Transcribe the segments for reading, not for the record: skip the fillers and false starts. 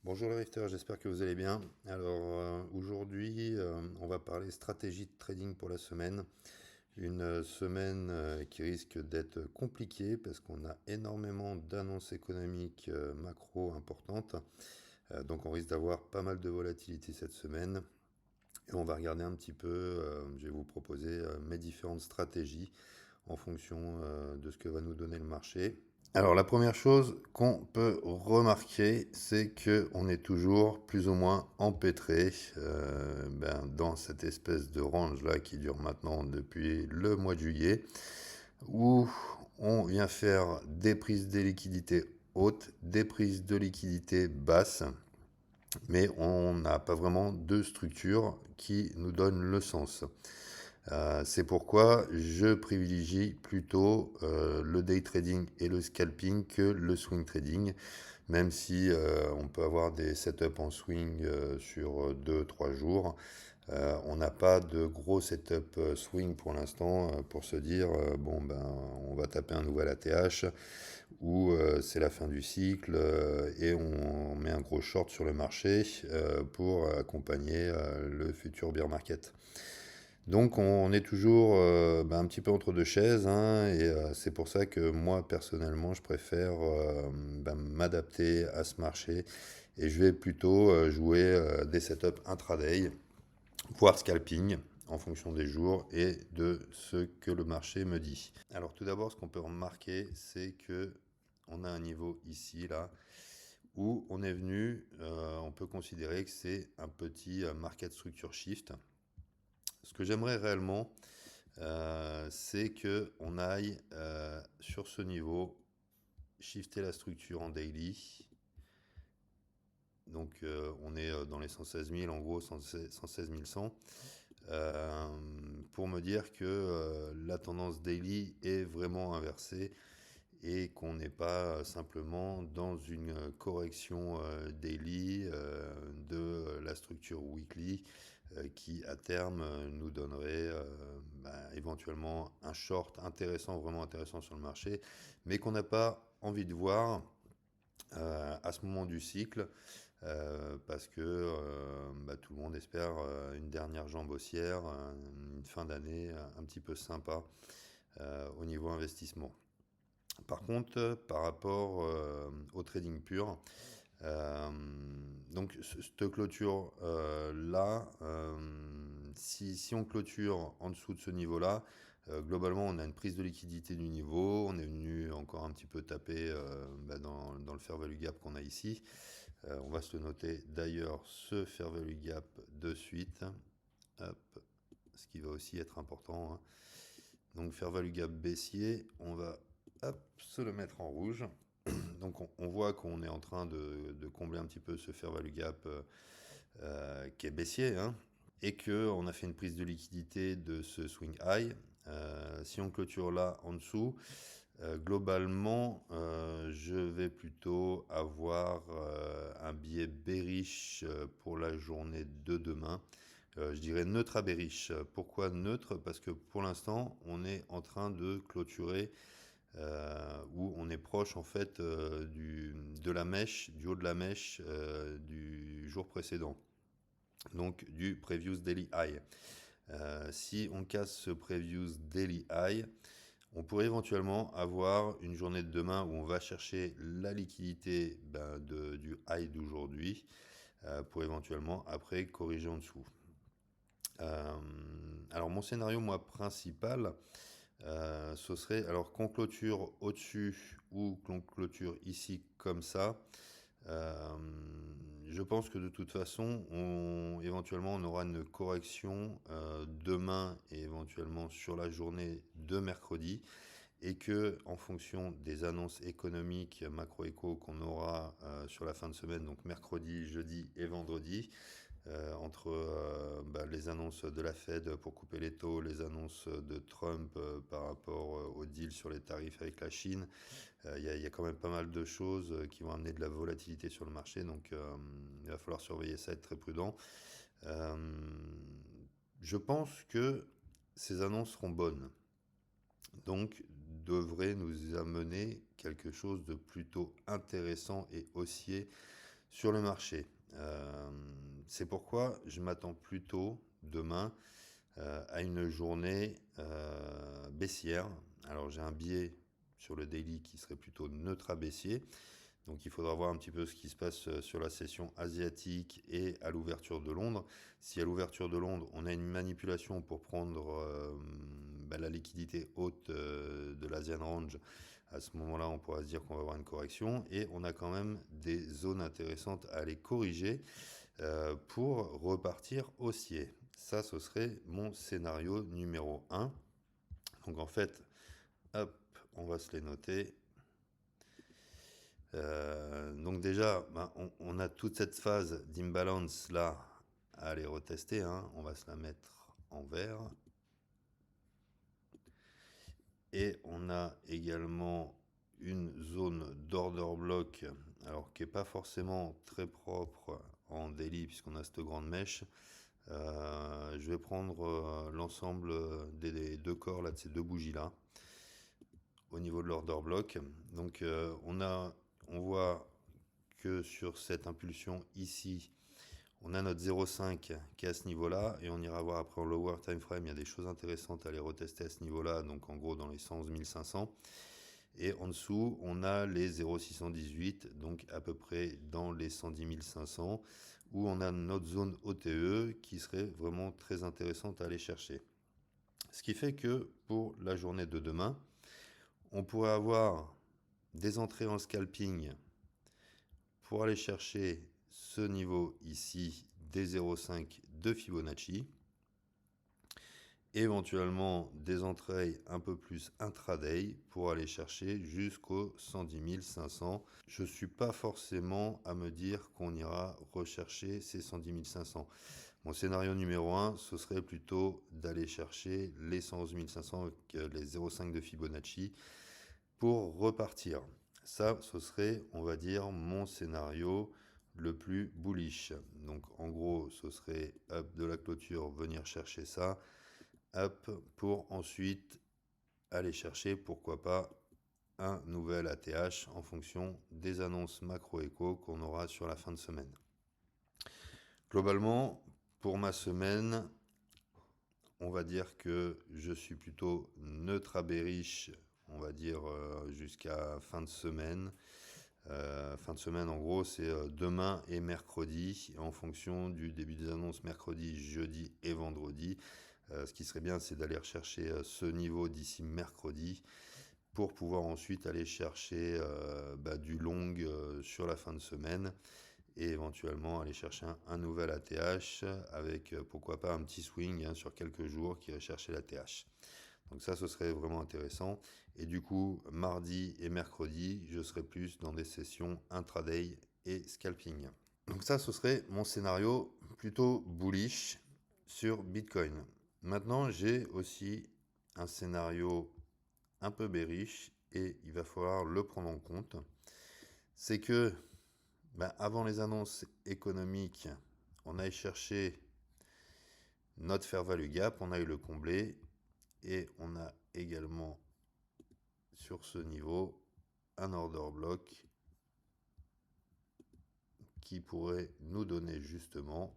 Bonjour les lifters, j'espère que vous allez bien. Alors aujourd'hui, on va parler stratégie de trading pour la semaine. Une semaine qui risque d'être compliquée parce qu'on a énormément d'annonces économiques macro importantes. Donc on risque d'avoir pas mal de volatilité cette semaine. Et on va regarder un petit peu, je vais vous proposer mes différentes stratégies en fonction de ce que va nous donner le marché. Alors la première chose qu'on peut remarquer, c'est que on est toujours plus ou moins empêtré dans cette espèce de range là qui dure maintenant depuis le mois de juillet, où on vient faire des prises de liquidité hautes, des prises de liquidité basses, mais on n'a pas vraiment de structure qui nous donne le sens. C'est pourquoi je privilégie plutôt le day trading et le scalping que le swing trading, même si on peut avoir des setups en swing sur 2-3 jours. On n'a pas de gros setup swing pour l'instant pour se dire on va taper un nouvel ATH ou c'est la fin du cycle et on met un gros short sur le marché pour accompagner le futur bear market. Donc on est toujours un petit peu entre deux chaises, hein, et c'est pour ça que moi personnellement je préfère m'adapter à ce marché et je vais plutôt jouer des setups intraday, voire scalping en fonction des jours et de ce que le marché me dit. Alors tout d'abord, ce qu'on peut remarquer, c'est que on a un niveau ici là où on est venu, on peut considérer que c'est un petit market structure shift. Ce que j'aimerais réellement, c'est que on aille sur ce niveau, shifter la structure en daily. Donc on est dans les 116 000, en gros 116 100, pour me dire que la tendance daily est vraiment inversée et qu'on n'est pas simplement dans une correction daily de la structure weekly qui à terme nous donnerait éventuellement un short intéressant, vraiment intéressant sur le marché, mais qu'on n'a pas envie de voir à ce moment du cycle parce que tout le monde espère une dernière jambe haussière, une fin d'année un petit peu sympa au niveau investissement. Par contre, par rapport au trading pur, euh, donc cette clôture là, si on clôture en dessous de ce niveau-là, globalement on a une prise de liquidité du niveau, on est venu encore un petit peu taper dans le fair value gap qu'on a ici. On va se le noter d'ailleurs ce fair value gap de suite. Hop, ce qui va aussi être important, hein. Donc fair value gap baissier, on va se le mettre en rouge. Donc on voit qu'on est en train de combler un petit peu ce fair value gap qui est baissier, hein, et qu'on a fait une prise de liquidité de ce swing high. Si on clôture là en dessous, globalement, je vais plutôt avoir un biais bearish pour la journée de demain. Je dirais neutre à bearish. Pourquoi neutre? Parce que pour l'instant, on est en train de clôturer où on est proche en fait de la mèche, du haut de la mèche du jour précédent, donc du previous daily high. Si on casse ce previous daily high, on pourrait éventuellement avoir une journée de demain où on va chercher la liquidité du high d'aujourd'hui pour éventuellement après corriger en dessous. Alors mon scénario moi principal, ce serait alors qu'on clôture au-dessus ou qu'on clôture ici comme ça. Euh, je pense que de toute façon, éventuellement, on aura une correction demain et éventuellement sur la journée de mercredi, et que en fonction des annonces économiques macro-éco qu'on aura sur la fin de semaine, donc mercredi, jeudi et vendredi, entre les annonces de la Fed pour couper les taux, les annonces de Trump par rapport au deal sur les tarifs avec la Chine, il y a quand même pas mal de choses qui vont amener de la volatilité sur le marché, donc il va falloir surveiller ça, être très prudent. Euh, je pense que ces annonces seront bonnes, donc devraient nous amener quelque chose de plutôt intéressant et haussier sur le marché. C'est pourquoi je m'attends plutôt demain à une journée baissière. Alors j'ai un biais sur le daily qui serait plutôt neutre à baissier. Donc il faudra voir un petit peu ce qui se passe sur la session asiatique et à l'ouverture de Londres. Si à l'ouverture de Londres, on a une manipulation pour prendre la liquidité haute de l'Asian Range, à ce moment-là, on pourra se dire qu'on va avoir une correction. Et on a quand même des zones intéressantes à aller corriger pour repartir haussier. Ça, ce serait mon scénario numéro 1. Donc en fait, hop, on va se les noter. Donc déjà, on a toute cette phase d'imbalance là à aller retester. On va se la mettre en vert. Et on a également une zone d'order block, alors qui n'est pas forcément très propre en daily puisqu'on a cette grande mèche. Je vais prendre l'ensemble des deux corps là, de ces deux bougies là au niveau de l'order block. Donc on voit que sur cette impulsion ici, on a notre 0,5 qui est à ce niveau-là et on ira voir après en lower time frame, il y a des choses intéressantes à aller retester à ce niveau-là, donc en gros dans les 111 500. Et en dessous, on a les 0,618, donc à peu près dans les 110 500, où on a notre zone OTE qui serait vraiment très intéressante à aller chercher. Ce qui fait que pour la journée de demain, on pourrait avoir des entrées en scalping pour aller chercher ce niveau ici des 0,5 de Fibonacci, éventuellement des entrées un peu plus intraday pour aller chercher jusqu'aux 110 500. Je ne suis pas forcément à me dire qu'on ira rechercher ces 110 500. Mon scénario numéro 1, ce serait plutôt d'aller chercher les 111 500 avec les 0,5 de Fibonacci pour repartir. Ça, ce serait, on va dire, mon scénario le plus bullish. Donc en gros, ce serait up de la clôture, venir chercher ça, up pour ensuite aller chercher, pourquoi pas, un nouvel ATH en fonction des annonces macro-éco qu'on aura sur la fin de semaine. Globalement, pour ma semaine, on va dire que je suis plutôt neutre à bearish, on va dire jusqu'à fin de semaine. Fin de semaine, en gros, c'est demain et mercredi, en fonction du début des annonces mercredi, jeudi et vendredi. Ce qui serait bien, c'est d'aller rechercher ce niveau d'ici mercredi pour pouvoir ensuite aller chercher du long sur la fin de semaine et éventuellement aller chercher un nouvel ATH avec pourquoi pas un petit swing sur quelques jours qui irait chercher l'ATH. Donc ça, ce serait vraiment intéressant. Et du coup, mardi et mercredi, je serai plus dans des sessions intraday et scalping. Donc ça, ce serait mon scénario plutôt bullish sur Bitcoin. Maintenant, j'ai aussi un scénario un peu bearish et il va falloir le prendre en compte. C'est que avant les annonces économiques, on aille chercher notre fair value gap, on aille le combler et on a également sur ce niveau un order block qui pourrait nous donner justement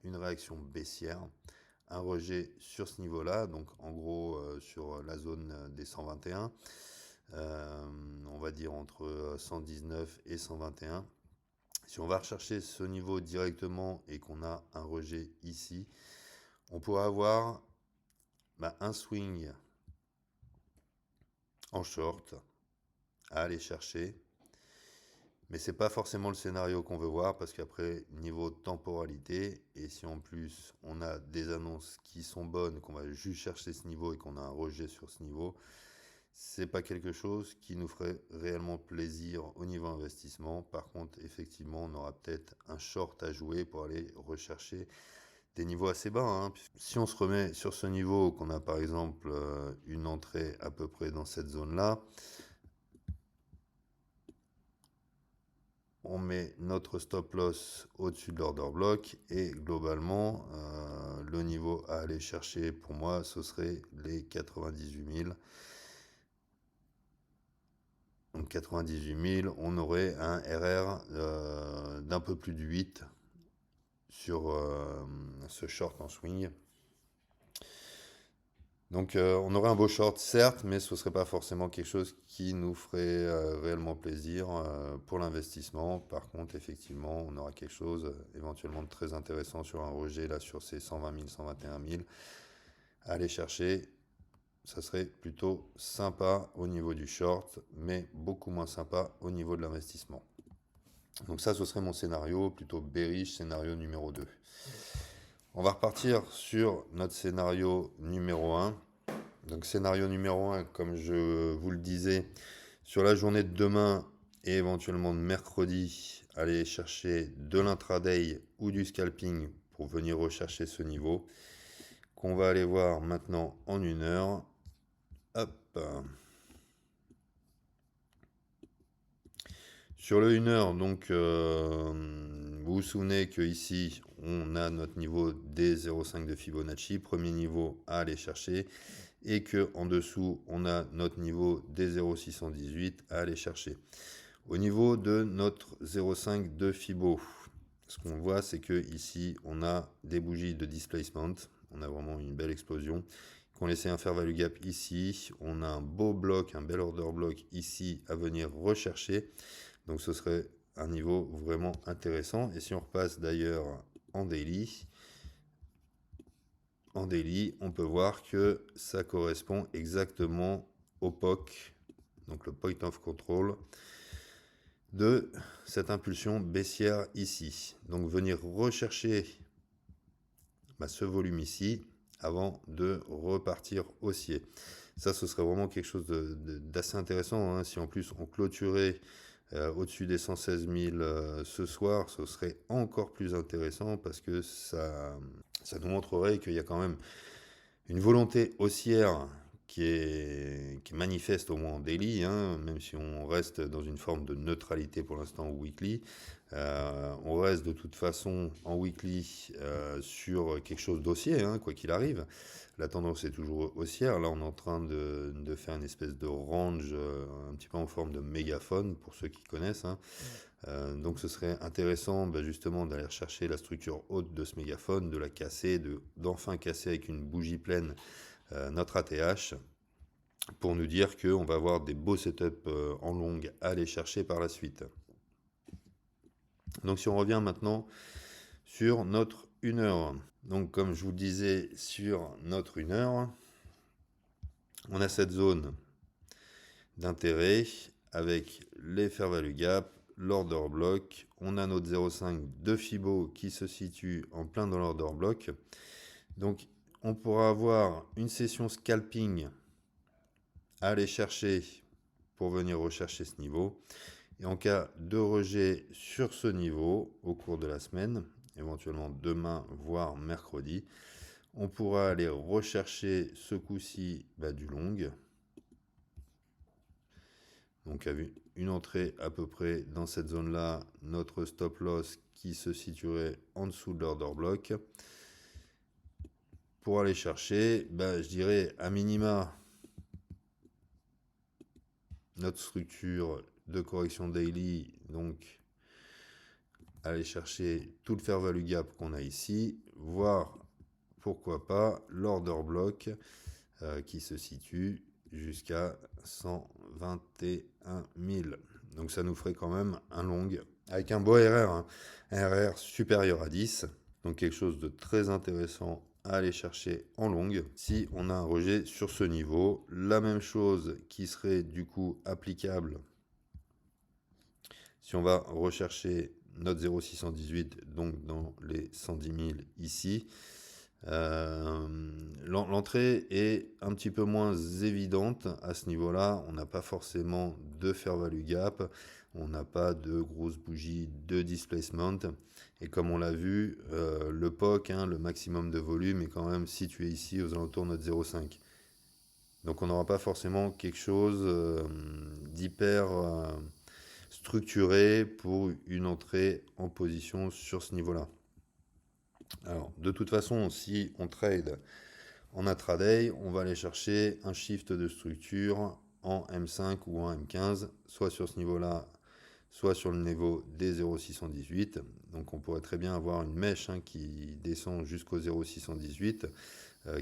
une réaction baissière, un rejet sur ce niveau-là, donc en gros sur la zone des 121, on va dire entre 119 et 121. Si on va rechercher ce niveau directement et qu'on a un rejet ici, on pourra avoir un swing en short à aller chercher. Mais c'est pas forcément le scénario qu'on veut voir parce qu'après, niveau temporalité, et si en plus on a des annonces qui sont bonnes, qu'on va juste chercher ce niveau et qu'on a un rejet sur ce niveau, c'est pas quelque chose qui nous ferait réellement plaisir au niveau investissement. Par contre, effectivement, on aura peut-être un short à jouer pour aller rechercher des niveaux assez bas. Si on se remet sur ce niveau, qu'on a par exemple une entrée à peu près dans cette zone-là, on met notre stop loss au-dessus de l'order block et globalement, le niveau à aller chercher pour moi, ce serait les 98 000. Donc 98 000, on aurait un RR d'un peu plus de 8 sur ce short en swing. Donc on aurait un beau short, certes, mais ce ne serait pas forcément quelque chose qui nous ferait réellement plaisir pour l'investissement. Par contre, effectivement, on aura quelque chose éventuellement de très intéressant sur un rejet, là, sur ces 120 000, 121 000. À aller chercher, ça serait plutôt sympa au niveau du short, mais beaucoup moins sympa au niveau de l'investissement. Donc ça, ce serait mon scénario, plutôt bearish, scénario numéro 2. On va repartir sur notre scénario numéro 1. Donc scénario numéro 1, comme je vous le disais, sur la journée de demain et éventuellement de mercredi, aller chercher de l'intraday ou du scalping pour venir rechercher ce niveau, qu'on va aller voir maintenant en 1 heure. Hop. Sur le 1 heure, donc, vous vous souvenez que ici on a notre niveau D0,5 de Fibonacci, premier niveau à aller chercher, et que en dessous on a notre niveau D0,618 à aller chercher. Au niveau de notre 0,5 de Fibo, ce qu'on voit, c'est que ici on a des bougies de displacement, on a vraiment une belle explosion, qu'on laissait un fair value gap ici, on a un beau bloc, un bel order block ici à venir rechercher. Donc ce serait un niveau vraiment intéressant. Et si on repasse d'ailleurs en daily, on peut voir que ça correspond exactement au POC, donc le point of control, de cette impulsion baissière ici. Donc venir rechercher ce volume ici avant de repartir haussier. Ça, ce serait vraiment quelque chose d'assez intéressant, hein. Si en plus on clôturait au-dessus des 116 000 ce soir, ce serait encore plus intéressant parce que ça nous montrerait qu'il y a quand même une volonté haussière qui est manifeste au moins en daily, hein, même si on reste dans une forme de neutralité pour l'instant au weekly. On reste de toute façon en weekly sur quelque chose d'haussier, hein, quoi qu'il arrive. La tendance est toujours haussière. Là, on est en train de faire une espèce de range un petit peu en forme de mégaphone, pour ceux qui connaissent, hein. Donc ce serait intéressant justement d'aller chercher la structure haute de ce mégaphone, de la casser, d'enfin casser avec une bougie pleine notre ATH, pour nous dire qu'on va avoir des beaux setups en longue à aller chercher par la suite. Donc si on revient maintenant sur notre 1 heure, donc comme je vous le disais, sur notre 1 heure, on a cette zone d'intérêt avec les fair value gap, l'order block, on a notre 0,5 de Fibo qui se situe en plein dans l'order block. Donc on pourra avoir une session scalping à aller chercher pour venir rechercher ce niveau. Et en cas de rejet sur ce niveau au cours de la semaine, éventuellement demain, voire mercredi, on pourra aller rechercher ce coup-ci du long. Donc avec une entrée à peu près dans cette zone-là, notre stop loss qui se situerait en dessous de l'order block. Pour aller chercher, je dirais à minima notre structure de correction daily, donc aller chercher tout le fair value gap qu'on a ici, voire pourquoi pas l'order block qui se situe jusqu'à 121 000. Donc ça nous ferait quand même un long avec un beau RR, hein, un RR supérieur à 10, donc quelque chose de très intéressant à aller chercher en longue si on a un rejet sur ce niveau. La même chose qui serait du coup applicable si on va rechercher notre 0,618, donc dans les 110 000 ici. L'entrée est un petit peu moins évidente à ce niveau-là. On n'a pas forcément de fair value gap, on n'a pas de grosses bougies de displacement. Et comme on l'a vu, le POC, le maximum de volume, est quand même situé ici aux alentours de notre 0,5. Donc on n'aura pas forcément quelque chose d'hyper structuré pour une entrée en position sur ce niveau-là. Alors, de toute façon, si on trade en intraday, on va aller chercher un shift de structure en M5 ou en M15, soit sur ce niveau-là, soit sur le niveau des 0,618. Donc on pourrait très bien avoir une mèche qui descend jusqu'au 0,618,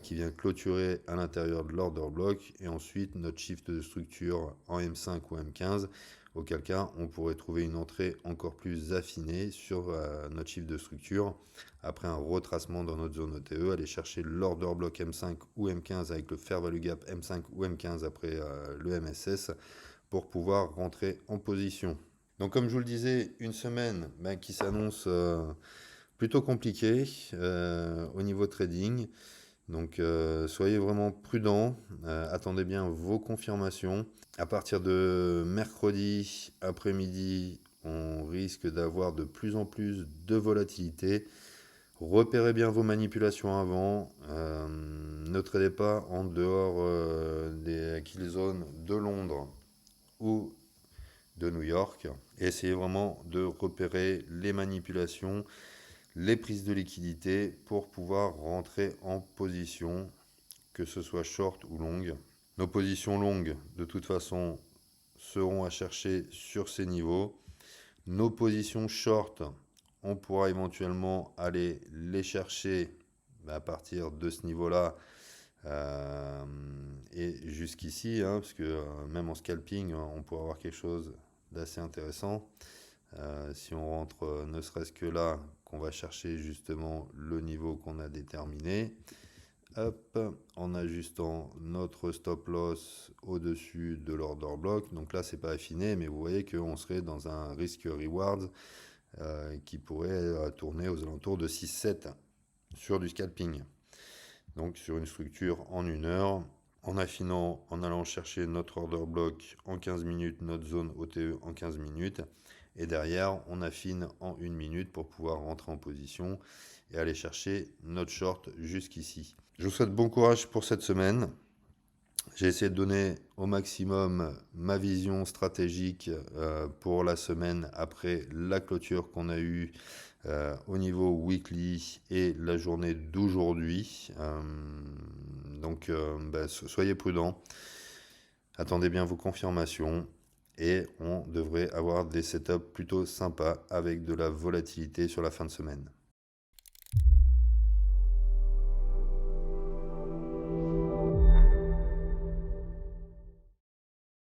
qui vient clôturer à l'intérieur de l'order block, et ensuite notre shift de structure en M5 ou M15, auquel cas on pourrait trouver une entrée encore plus affinée sur notre shift de structure, après un retracement dans notre zone OTE, aller chercher l'order block M5 ou M15 avec le fair value gap M5 ou M15 après le MSS, pour pouvoir rentrer en position. Donc comme je vous le disais, une semaine qui s'annonce plutôt compliquée au niveau trading. Donc soyez vraiment prudents, attendez bien vos confirmations. À partir de mercredi après-midi, on risque d'avoir de plus en plus de volatilité. Repérez bien vos manipulations avant. Ne tradez pas en dehors des kill zones de Londres ou de New York. Et essayez vraiment de repérer les manipulations, les prises de liquidité pour pouvoir rentrer en position, que ce soit short ou longue. Nos positions longues, de toute façon, seront à chercher sur ces niveaux. Nos positions short, on pourra éventuellement aller les chercher à partir de ce niveau-là et jusqu'ici, parce que même en scalping, on pourra avoir quelque chose d'assez intéressant. Si on rentre ne serait-ce que là, qu'on va chercher justement le niveau qu'on a déterminé. Hop, en ajustant notre stop loss au-dessus de l'order block. Donc là, c'est pas affiné, mais vous voyez qu'on serait dans un risque reward qui pourrait tourner aux alentours de 6-7 sur du scalping. Donc sur une structure en 1 heure, en affinant, en allant chercher notre order block en 15 minutes, notre zone OTE en 15 minutes. Et derrière, on affine en 1 minute pour pouvoir rentrer en position et aller chercher notre short jusqu'ici. Je vous souhaite bon courage pour cette semaine. J'ai essayé de donner au maximum ma vision stratégique pour la semaine après la clôture qu'on a eue au niveau weekly et la journée d'aujourd'hui. Donc soyez prudents, attendez bien vos confirmations et on devrait avoir des setups plutôt sympas avec de la volatilité sur la fin de semaine.